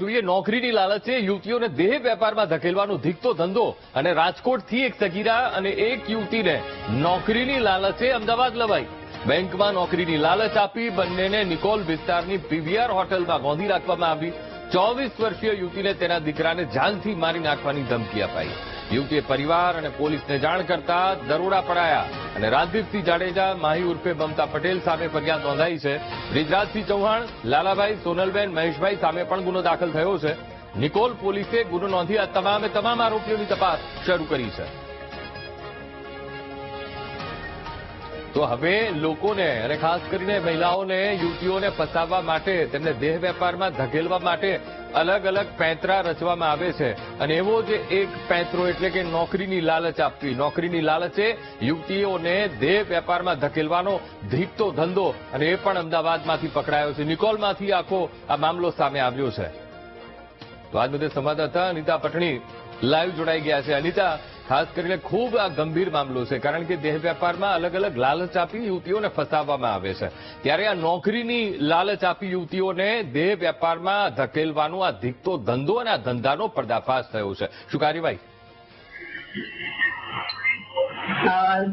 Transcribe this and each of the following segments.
જોઈએ નોકરીની લાલચે યુવતીઓને દેહ વેપારમાં ધકેલવાનો ધીકતો ધંધો અને રાજકોટથી એક સગીરા અને એક યુવતીને નોકરીની લાલચે અમદાવાદ લવાઈ। બેંકમાં નોકરીની લાલચ આપી બંનેને નિકોલ વિસ્તારની પીવીઆર હોટલમાં ગોંધી રાખવામાં આવી। 24 વર્ષીય યુવતીને તેના દીકરાને જાનથી મારી નાખવાની ધમકી અપાઈ। યુવતીએ પરિવાર અને પોલીસને જાણ કરતા દરોડા પડાયા અને રાજદીપસિંહ જાડેજા માહી ઉર્ફે મમતા પટેલ સામે ફરિયાદ નોંધાઈ છે। બ્રિજરાજસિંહ ચૌહાણ, લાલાભાઈ, સોનલબેન, મહેશભાઈ સામે પણ ગુનો દાખલ થયો છે। નિકોલ પોલીસે ગુનો નોંધી આ તમામ આરોપીઓની તપાસ શરૂ કરી છે। તો હવે લોકોને અને ખાસ કરીને મહિલાઓને યુવતીઓને ફસાવવા માટે તેમને દેહ વેપારમાં ધકેલવા માટે અલગ અલગ પેંતરા રચવામાં આવે છે અને એવો જ એક પેંતરો એટલે કે નોકરીની લાલચ આપવી। નોકરીની લાલચે યુવતીઓને દેહ વેપારમાં ધકેલવાનો ધીકતો ધંધો અને એ પણ અમદાવાદમાંથી પકડાયો છે। નિકોલમાંથી આખો આ મામલો સામે આવ્યો છે। તો આજ મુદ્દે સંવાદદાતા અનિતા પટણી લાઈવ જોડાઈ ગયા છે। અનિતા, ખાસ કરીને ખૂબ આ ગંભીર મામલો છે કારણ કે દેહ વેપારમાં અલગ અલગ લાલચ આપી યુવતીઓને ફસાવવામાં આવે છે, ત્યારે આ નોકરીની લાલચ આપી યુવતીઓને દેહ વેપારમાં ધકેલવાનો આ ધીકતો ધંધો અને આ ધંધાનો પર્દાફાશ થયો છે। શું કાર્યવાહી?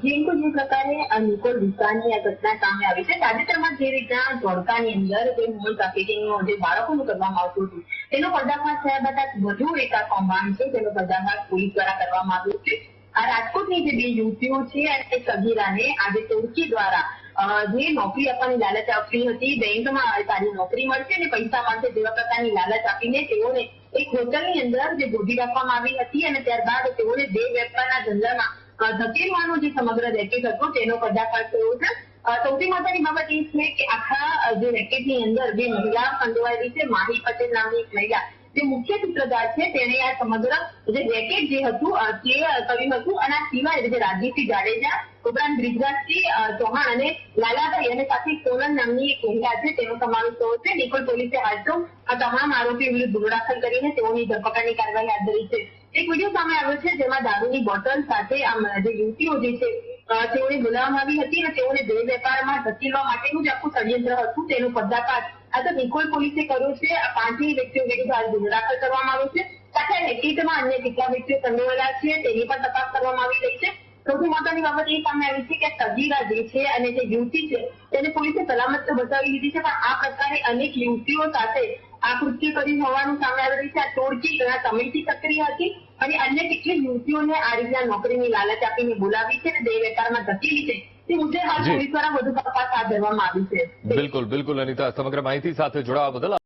જે પ્રકારે નિકોલ વિસ્તારની આ ઘટના સામે આવી છે, તાજેતરમાં જે રીતના ધોળકાની અંદર જે મોલ ટ્રાફિકિંગનું જે બાળકોનું કરવામાં આવતું હતું તેનો પર્દાફાશ થયા બાદ વધુ એક આ કૌભાંડ છે તેનો પર્દાફાશ પોલીસ દ્વારા કરવામાં આવ્યો છે। આ રાજકોટની જે બે યુવતીઓ છે અને સગીરાને આજે ટોળકી દ્વારા જે નોકરી આપવાની લાલચ આપી હતી, બેંકમાં સારી નોકરી મળશે અને પૈસા મળશે તેવા પ્રકારની લાલચ આપીને તેઓને એક હોટલની અંદર જે ગોદી રાખવામાં આવી હતી અને ત્યારબાદ તેઓને દેહ વેપારના ધંધામાં ધકેલવાનો જે સમગ્ર રેકેટ હતો તેનો પર્દાફાશ થયો છે। સૌથી મહત્વની બાબત એ છે કે આખા જે રેકેટની અંદર બે મહિલા સંડોવાયેલી છે। માહી પટેલ નામની એક મહિલા જે મુખ્ય સૂત્રધાર છે તેણે આ સમગ્ર જે રેકેટ જે હતું તે કર્યું હતું અને આ સિવાય જે રાજદીપસિંહ જાડેજા ઉપરાંત બ્રિજરાજસિંહ ચૌહાણ અને લાલાભાઈ અને સાથે સોનલ નામની એક મહિલા છે તેનો સમાવેશ થયો છે। નિકોલ પોલીસે હાલ તો આ તમામ આરોપીઓ વિરુદ્ધ ગુનો દાખલ કરીને તેઓની ધરપકડની કાર્યવાહી હાથ ધરી છે। એક વિડીયો સામે આવ્યો છે જેમાં દારૂની બોટલ સાથે આ જે યુવતીઓ જે છે તેઓને બોલાવવામાં આવી હતી અને તેઓને દેહ વેપારમાં ધકેલવા માટેનું જ આખું ષડયંત્ર હતું તેનો પર્દાફાશ આ તો નિકોલ પોલીસે કર્યો છે। આ 5 વ્યક્તિઓ વિરુદ્ધ હાલ ગુનો દાખલ કરવામાં આવ્યો છે, સાથે રેકેટમાં અન્ય કેટલા વ્યક્તિઓ સંડોવાયેલા છે તેની પણ તપાસ કરવામાં આવી રહી છે। સૌથી મહત્વની બાબત એ સામે આવી છે કે સગીરા જે છે અને જે યુવતી છે તેને પોલીસે સલામત તો બચાવી લીધી છે, પણ આ પ્રકારે અનેક યુવતીઓ સાથે આ કૃત્ય કર્યું હોવાનું સામે આવી રહ્યું છે। આ ટોળકી ઘણા સમયથી સક્રિય હતી અને અન્ય કેટલીક યુવતીઓને આ રીતના નોકરીની લાલચ આપીને બોલાવી છે અને દેહ વેપારમાં ધકેલી છે। તે મુદ્દે હાલ પોલીસ દ્વારા વધુ તપાસ હાથ ધરવામાં આવી છે। બિલકુલ અનિતા, સમગ્ર માહિતી સાથે જોડાવા બદલ